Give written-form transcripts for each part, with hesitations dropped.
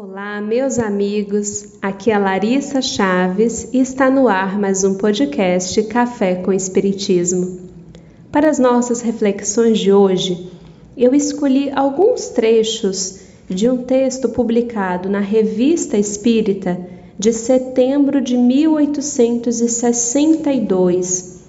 Olá, meus amigos, aqui é a Larissa Chaves e está no ar mais um podcast Café com Espiritismo. Para as nossas reflexões de hoje, eu escolhi alguns trechos de um texto publicado na Revista Espírita de setembro de 1862,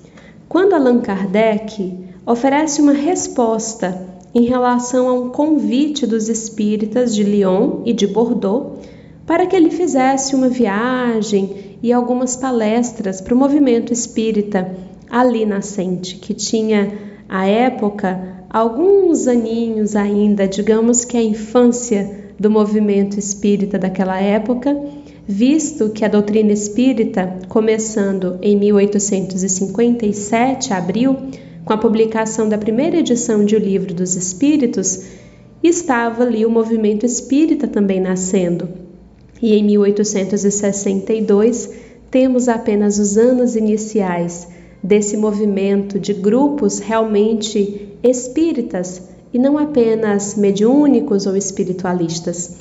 quando Allan Kardec oferece uma resposta em relação a um convite dos espíritas de Lyon e de Bordeaux para que ele fizesse uma viagem e algumas palestras para o movimento espírita ali nascente, que tinha, à época, alguns aninhos ainda, digamos que a infância do movimento espírita daquela época, visto que a doutrina espírita, começando em 1857, abril, com a publicação da primeira edição de O Livro dos Espíritos, estava ali o movimento espírita também nascendo. E em 1862 temos apenas os anos iniciais desse movimento de grupos realmente espíritas e não apenas mediúnicos ou espiritualistas.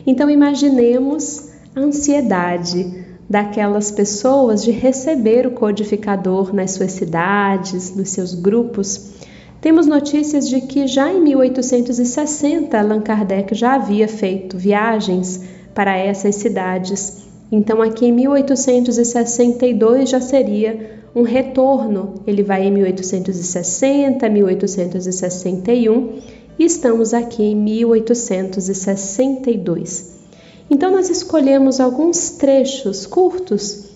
Então imaginemos a ansiedade daquelas pessoas de receber o codificador nas suas cidades, nos seus grupos. Temos notícias de que já em 1860 Allan Kardec já havia feito viagens para essas cidades. Então aqui em 1862 já seria um retorno. Ele vai em 1860, 1861 e estamos aqui em 1862. Então nós escolhemos alguns trechos curtos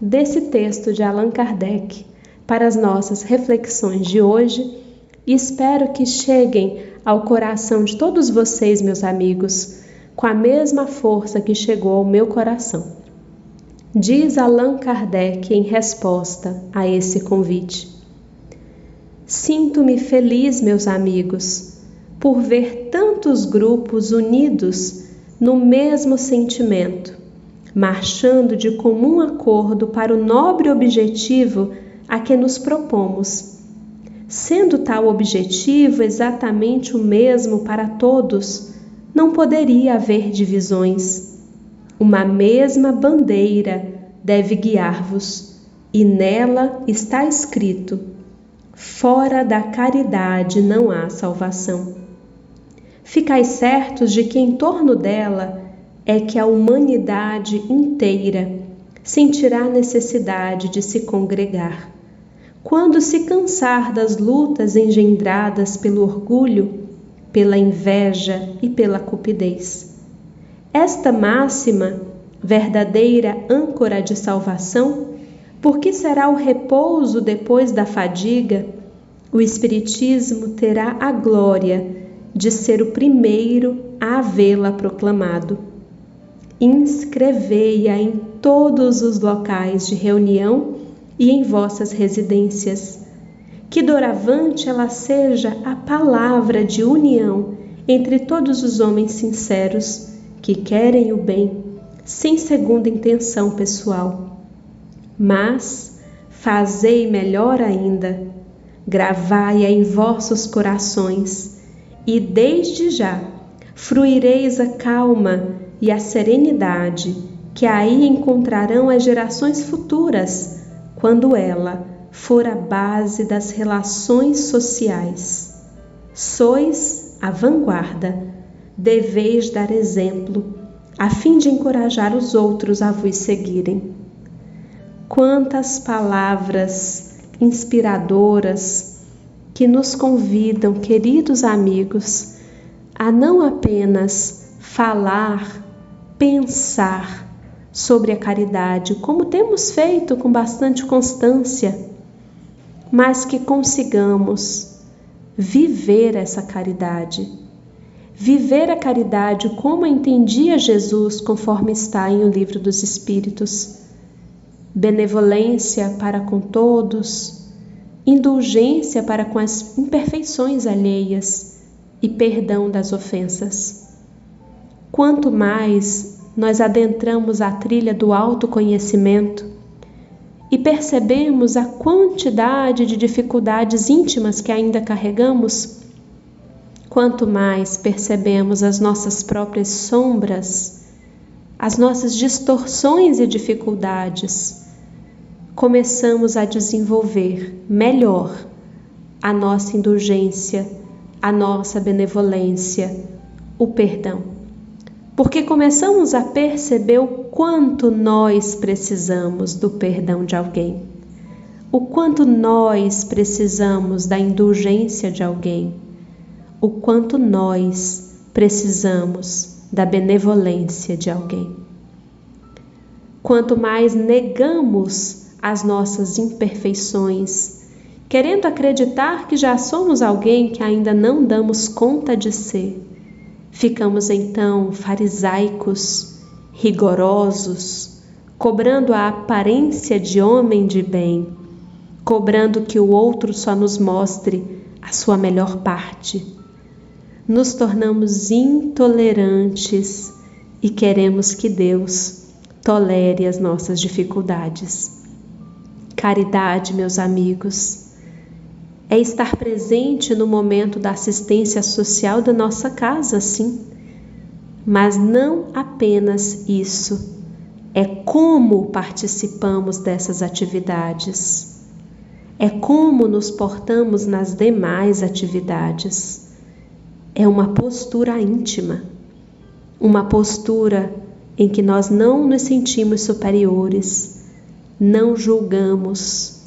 desse texto de Allan Kardec para as nossas reflexões de hoje e espero que cheguem ao coração de todos vocês, meus amigos, com a mesma força que chegou ao meu coração. Diz Allan Kardec em resposta a esse convite: Sinto-me feliz, meus amigos, por ver tantos grupos unidos no mesmo sentimento, marchando de comum acordo para o nobre objetivo a que nos propomos. Sendo tal objetivo exatamente o mesmo para todos, não poderia haver divisões. Uma mesma bandeira deve guiar-vos, e nela está escrito: fora da caridade não há salvação. Ficai certos de que em torno dela é que a humanidade inteira sentirá necessidade de se congregar. Quando se cansar das lutas engendradas pelo orgulho, pela inveja e pela cupidez. Esta máxima, verdadeira âncora de salvação, porque será o repouso depois da fadiga, o Espiritismo terá a glória de ser o primeiro a havê-la proclamado. Inscrevei-a em todos os locais de reunião e em vossas residências. Que doravante ela seja a palavra de união entre todos os homens sinceros que querem o bem, sem segunda intenção pessoal. Mas fazei melhor ainda, gravai-a em vossos corações, e desde já fruireis a calma e a serenidade que aí encontrarão as gerações futuras, quando ela for a base das relações sociais. Sois a vanguarda, deveis dar exemplo, a fim de encorajar os outros a vos seguirem. Quantas palavras inspiradoras que nos convidam, queridos amigos, a não apenas falar, pensar sobre a caridade, como temos feito com bastante constância, mas que consigamos viver essa caridade. Viver a caridade como a entendia Jesus, conforme está em O Livro dos Espíritos. Benevolência para com todos, indulgência para com as imperfeições alheias e perdão das ofensas. Quanto mais nós adentramos a trilha do autoconhecimento e percebemos a quantidade de dificuldades íntimas que ainda carregamos, quanto mais percebemos as nossas próprias sombras as nossas distorções e dificuldades, começamos a desenvolver melhor a nossa indulgência, a nossa benevolência, o perdão. Porque começamos a perceber o quanto nós precisamos do perdão de alguém, o quanto nós precisamos da indulgência de alguém, o quanto nós precisamos da benevolência de alguém. Quanto mais negamos as nossas imperfeições, querendo acreditar que já somos alguém que ainda não damos conta de ser, ficamos então farisaicos, rigorosos, cobrando a aparência de homem de bem, cobrando que o outro só nos mostre a sua melhor parte. Nos tornamos intolerantes e queremos que Deus tolere as nossas dificuldades. Caridade, meus amigos, é estar presente no momento da assistência social da nossa casa, sim. Mas não apenas isso, é como participamos dessas atividades, é como nos portamos nas demais atividades. É uma postura íntima, uma postura em que nós não nos sentimos superiores, não julgamos,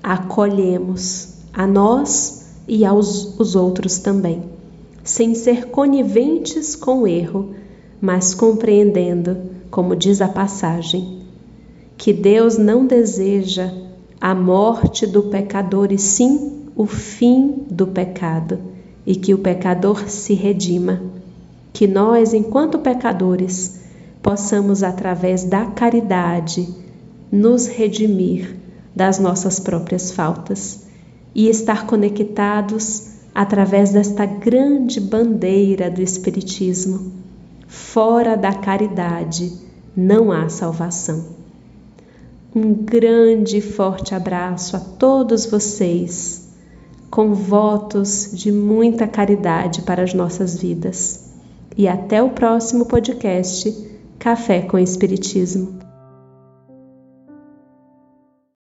acolhemos a nós e aos outros também, sem ser coniventes com o erro, mas compreendendo, como diz a passagem, que Deus não deseja a morte do pecador e sim o fim do pecado, e que o pecador se redima, que nós, enquanto pecadores, possamos, através da caridade, nos redimir das nossas próprias faltas e estar conectados através desta grande bandeira do Espiritismo. Fora da caridade não há salvação. Um grande e forte abraço a todos vocês, com votos de muita caridade para as nossas vidas. E até o próximo podcast Café com Espiritismo.